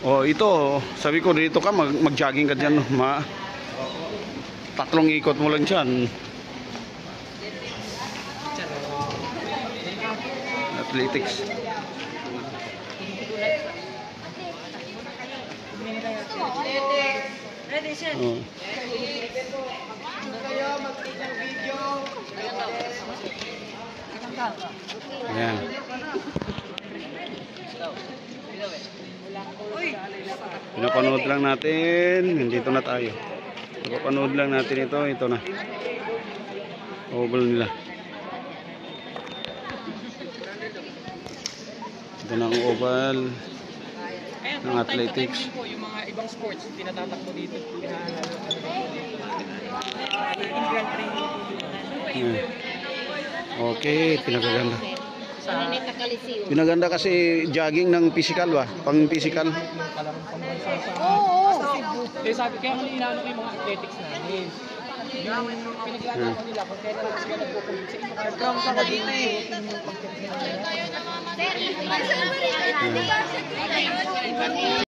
Oh, ito, sabi ko dito ka mag-jogging ka diyan, tatlong ikot mo lang diyan. Athletics. Ready, sir. Oh. Kayo mag-take video. Ayan. Pinapanood lang natin. Nandito na tayo. Pinapanood lang natin ito. Ito na. Oval nila. Ito na ang oval ng athletics. Yung mga ibang sports, tinatatakbo dito. Okay, pinagaganda. Pinaganda kasi jogging ng physical ba? Pang physical. Oo. Kaya sabi, kaya mali inano ko yung mga athletics namin. Yung pinaglala ko nila, kung kaya lang sila nagpupunod sa inyo. Kaya sa dito eh. Sir,